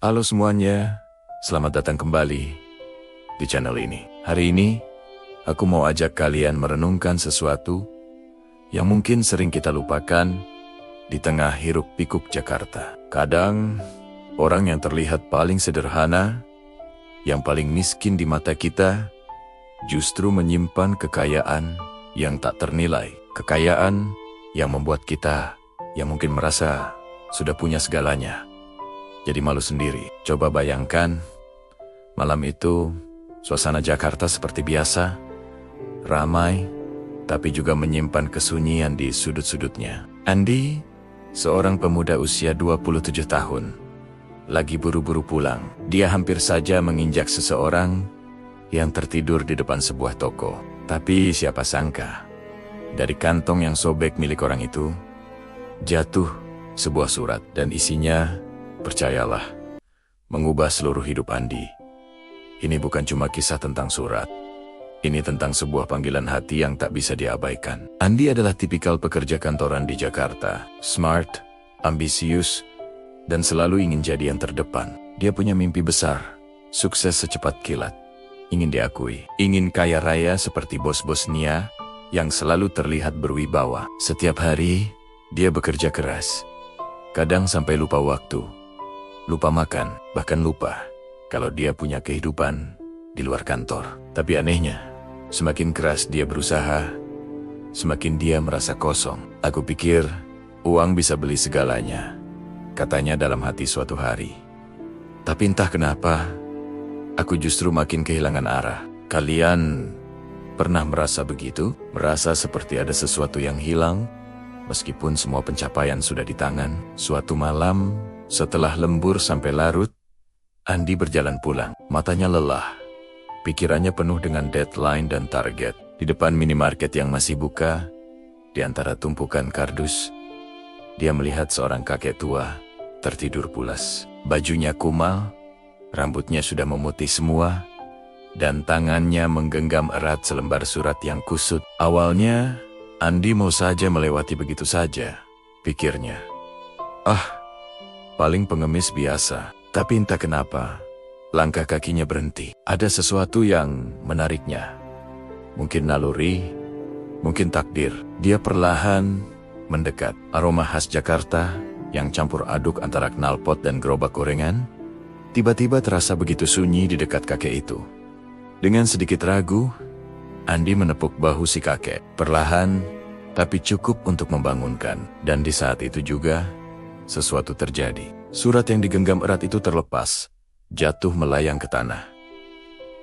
Halo semuanya, selamat datang kembali di channel ini. Hari ini, aku mau ajak kalian merenungkan sesuatu yang mungkin sering kita lupakan di tengah hiruk-pikuk Jakarta. Kadang, orang yang terlihat paling sederhana, yang paling miskin di mata kita, justru menyimpan kekayaan yang tak ternilai. Kekayaan yang membuat kita yang mungkin merasa sudah punya segalanya jadi malu sendiri. Coba bayangkan, malam itu suasana Jakarta seperti biasa, ramai, tapi juga menyimpan kesunyian di sudut-sudutnya. Andi, seorang pemuda usia 27 tahun, lagi buru-buru pulang. Dia hampir saja menginjak seseorang yang tertidur di depan sebuah toko. Tapi siapa sangka, dari kantong yang sobek milik orang itu, jatuh sebuah surat dan isinya, percayalah, mengubah seluruh hidup Andi. Ini bukan cuma kisah tentang surat. Ini tentang sebuah panggilan hati yang tak bisa diabaikan. Andi adalah tipikal pekerja kantoran di Jakarta. Smart, ambisius, dan selalu ingin jadi yang terdepan. Dia punya mimpi besar, sukses secepat kilat. Ingin diakui, ingin kaya raya seperti bos-bos Nia yang selalu terlihat berwibawa. Setiap hari, dia bekerja keras. Kadang sampai lupa waktu. Lupa makan, bahkan lupa kalau dia punya kehidupan di luar kantor. Tapi anehnya, semakin keras dia berusaha, semakin dia merasa kosong. Aku pikir uang bisa beli segalanya, katanya dalam hati suatu hari. Tapi entah kenapa, aku justru makin kehilangan arah. Kalian pernah merasa begitu? Merasa seperti ada sesuatu yang hilang, meskipun semua pencapaian sudah di tangan. Suatu malam, setelah lembur sampai larut, Andi berjalan pulang. Matanya lelah, pikirannya penuh dengan deadline dan target. Di depan minimarket yang masih buka, di antara tumpukan kardus, dia melihat seorang kakek tua tertidur pulas. Bajunya kumal, rambutnya sudah memutih semua, dan tangannya menggenggam erat selembar surat yang kusut. Awalnya, Andi mau saja melewati begitu saja, pikirnya. Paling pengemis biasa. Tapi entah kenapa, langkah kakinya berhenti. Ada sesuatu yang menariknya. Mungkin naluri, mungkin takdir. Dia perlahan mendekat. Aroma khas Jakarta yang campur aduk antara knalpot dan gerobak gorengan, tiba-tiba terasa begitu sunyi di dekat kakek itu. Dengan sedikit ragu, Andi menepuk bahu si kakek. Perlahan, tapi cukup untuk membangunkan. Dan di saat itu juga, sesuatu terjadi. Surat yang digenggam erat itu terlepas, jatuh melayang ke tanah.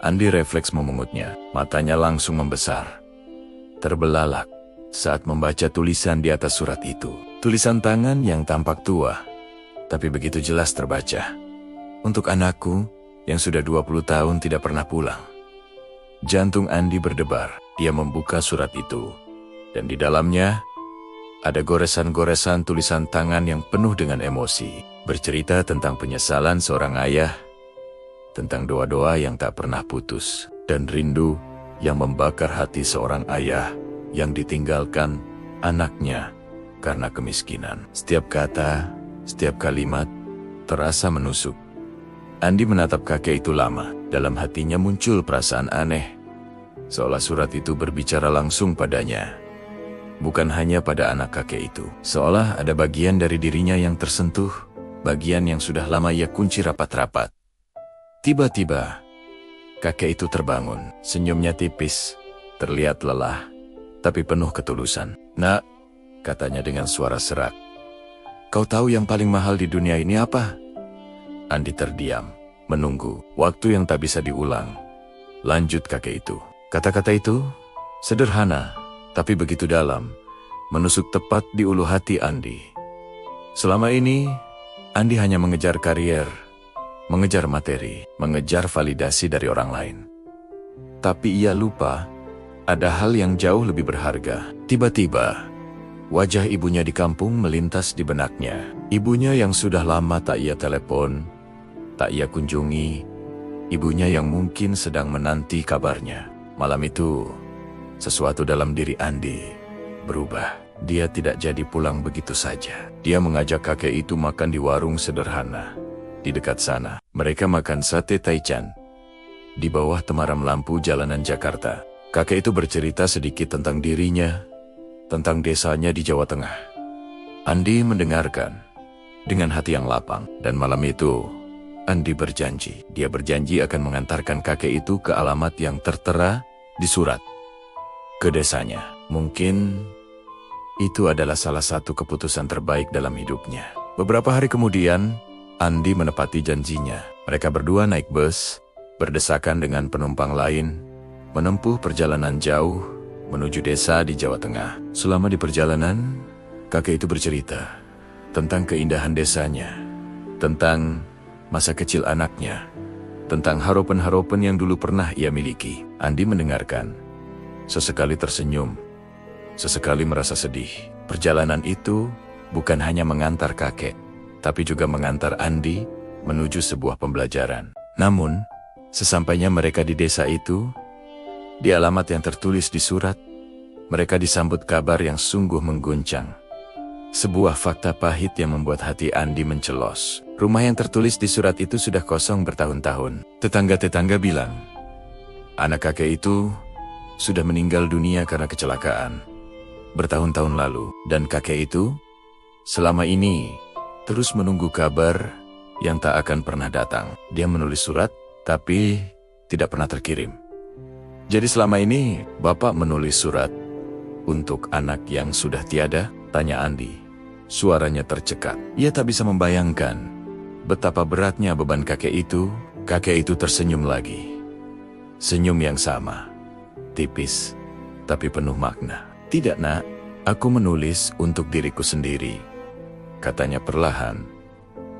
Andi refleks memungutnya, matanya langsung membesar. Terbelalak saat membaca tulisan di atas surat itu. Tulisan tangan yang tampak tua, tapi begitu jelas terbaca. Untuk anakku yang sudah 20 tahun tidak pernah pulang. Jantung Andi berdebar. Dia membuka surat itu, dan di dalamnya ada goresan-goresan tulisan tangan yang penuh dengan emosi. Bercerita tentang penyesalan seorang ayah, tentang doa-doa yang tak pernah putus, dan rindu yang membakar hati seorang ayah yang ditinggalkan anaknya karena kemiskinan. Setiap kata, setiap kalimat terasa menusuk. Andi menatap kakek itu lama. Dalam hatinya muncul perasaan aneh, seolah surat itu berbicara langsung padanya. Bukan hanya pada anak kakek itu. Seolah ada bagian dari dirinya yang tersentuh, bagian yang sudah lama ia kunci rapat-rapat. Tiba-tiba, kakek itu terbangun. Senyumnya tipis, terlihat lelah, tapi penuh ketulusan. "Nak," katanya dengan suara serak, "kau tahu yang paling mahal di dunia ini apa?" Andi terdiam, menunggu. Waktu yang tak bisa diulang. Lanjut kakek itu. Kata-kata itu sederhana, tapi begitu dalam, menusuk tepat di ulu hati Andi. Selama ini, Andi hanya mengejar karier, mengejar materi, mengejar validasi dari orang lain. Tapi ia lupa, ada hal yang jauh lebih berharga. Tiba-tiba, wajah ibunya di kampung melintas di benaknya. Ibunya yang sudah lama tak ia telepon, tak ia kunjungi, ibunya yang mungkin sedang menanti kabarnya. Malam itu, sesuatu dalam diri Andi berubah. Dia tidak jadi pulang begitu saja. Dia mengajak kakek itu makan di warung sederhana. di dekat sana. Mereka makan sate taichan di bawah temaram lampu jalanan Jakarta. Kakek itu bercerita sedikit tentang dirinya, tentang desanya di Jawa Tengah. Andi mendengarkan dengan hati yang lapang, dan malam itu Andi berjanji. Dia berjanji akan mengantarkan kakek itu ke alamat yang tertera di surat ke desanya. Mungkin itu adalah salah satu keputusan terbaik dalam hidupnya. Beberapa hari kemudian, Andi menepati janjinya. Mereka berdua naik bus, berdesakan dengan penumpang lain, menempuh perjalanan jauh menuju desa di Jawa Tengah. Selama di perjalanan, kakek itu bercerita tentang keindahan desanya, tentang masa kecil anaknya, tentang harapan-harapan yang dulu pernah ia miliki. Andi mendengarkan, sesekali tersenyum, sesekali merasa sedih. Perjalanan itu bukan hanya mengantar kakek, tapi juga mengantar Andi menuju sebuah pembelajaran. Namun, sesampainya mereka di desa itu, di alamat yang tertulis di surat, mereka disambut kabar yang sungguh mengguncang. Sebuah fakta pahit yang membuat hati Andi mencelos. Rumah yang tertulis di surat itu sudah kosong bertahun-tahun. Tetangga-tetangga bilang, anak kakek itu sudah meninggal dunia karena kecelakaan bertahun-tahun lalu. Dan kakek itu selama ini terus menunggu kabar yang tak akan pernah datang. Dia menulis surat, tapi tidak pernah terkirim. Jadi selama ini Bapak menulis surat untuk anak yang sudah tiada? Tanya Andi. Suaranya tercekat. Ia tak bisa membayangkan betapa beratnya beban kakek itu. Kakek itu tersenyum lagi. Senyum yang sama, tipis, tapi penuh makna. Tidak nak, aku menulis untuk diriku sendiri, katanya perlahan.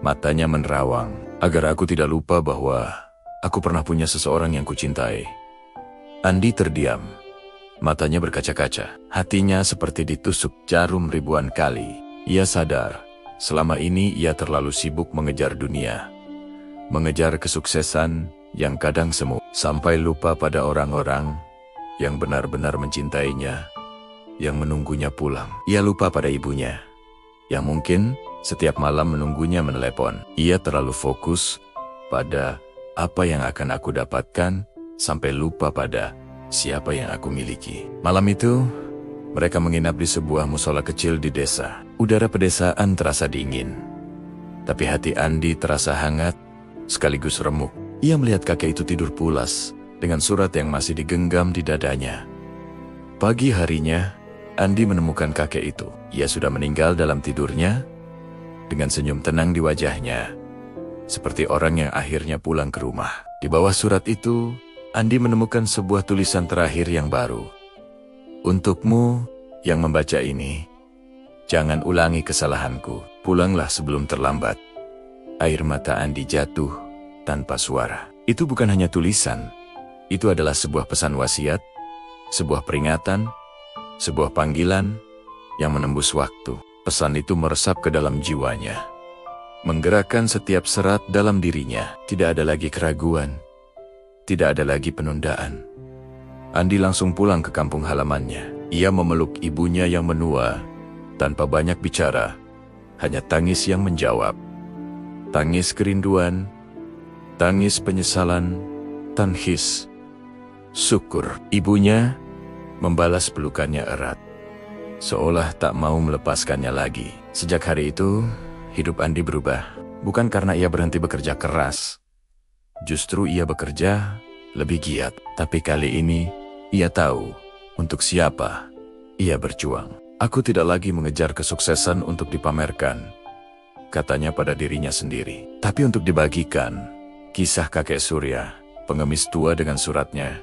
Matanya menerawang, agar aku tidak lupa bahwa aku pernah punya seseorang yang kucintai. Andi terdiam. Matanya berkaca-kaca. Hatinya seperti ditusuk jarum ribuan kali. Ia sadar, selama ini ia terlalu sibuk mengejar dunia, mengejar kesuksesan yang kadang semu, sampai lupa pada orang-orang yang benar-benar mencintainya, yang menunggunya pulang. Ia lupa pada ibunya, yang mungkin setiap malam menunggunya menelepon. Ia terlalu fokus pada apa yang akan aku dapatkan, sampai lupa pada siapa yang aku miliki. Malam itu, mereka menginap di sebuah musola kecil di desa. Udara pedesaan terasa dingin, tapi hati Andi terasa hangat, sekaligus remuk. Ia melihat kakek itu tidur pulas, dengan surat yang masih digenggam di dadanya. Pagi harinya, Andi menemukan kakek itu. Ia sudah meninggal dalam tidurnya, dengan senyum tenang di wajahnya, seperti orang yang akhirnya pulang ke rumah. Di bawah surat itu, Andi menemukan sebuah tulisan terakhir yang baru. Untukmu yang membaca ini, jangan ulangi kesalahanku. Pulanglah sebelum terlambat. Air mata Andi jatuh tanpa suara. Itu bukan hanya tulisan. Itu adalah sebuah pesan wasiat, sebuah peringatan, sebuah panggilan yang menembus waktu. Pesan itu meresap ke dalam jiwanya, menggerakkan setiap serat dalam dirinya. Tidak ada lagi keraguan, tidak ada lagi penundaan. Andi langsung pulang ke kampung halamannya. Ia memeluk ibunya yang menua, tanpa banyak bicara, hanya tangis yang menjawab. Tangis kerinduan, tangis penyesalan, tangis syukur. Ibunya membalas pelukannya erat, seolah tak mau melepaskannya lagi. Sejak hari itu, hidup Andi berubah. Bukan karena ia berhenti bekerja keras, justru ia bekerja lebih giat. Tapi kali ini, ia tahu untuk siapa ia berjuang. Aku tidak lagi mengejar kesuksesan untuk dipamerkan, katanya pada dirinya sendiri, tapi untuk dibagikan. Kisah kakek Surya, pengemis tua dengan suratnya,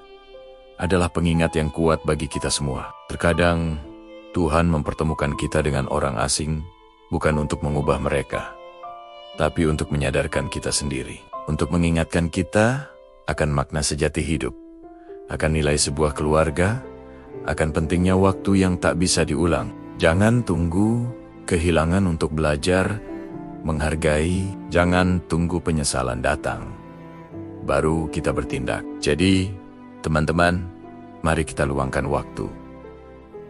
adalah pengingat yang kuat bagi kita semua. Terkadang, Tuhan mempertemukan kita dengan orang asing, bukan untuk mengubah mereka, tapi untuk menyadarkan kita sendiri. Untuk mengingatkan kita akan makna sejati hidup, akan nilai sebuah keluarga, akan pentingnya waktu yang tak bisa diulang. Jangan tunggu kehilangan untuk belajar, menghargai. Jangan tunggu penyesalan datang, baru kita bertindak. Jadi, teman-teman, mari kita luangkan waktu.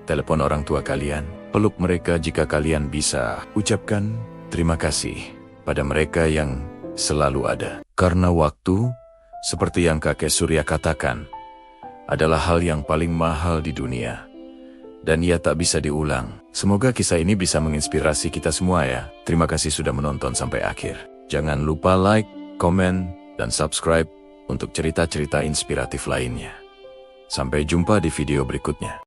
Telepon orang tua kalian, peluk mereka jika kalian bisa. Ucapkan terima kasih pada mereka yang selalu ada. Karena waktu, seperti yang kakek Surya katakan, adalah hal yang paling mahal di dunia. Dan ia tak bisa diulang. Semoga kisah ini bisa menginspirasi kita semua ya. Terima kasih sudah menonton sampai akhir. Jangan lupa like, komen, dan subscribe untuk cerita-cerita inspiratif lainnya. Sampai jumpa di video berikutnya.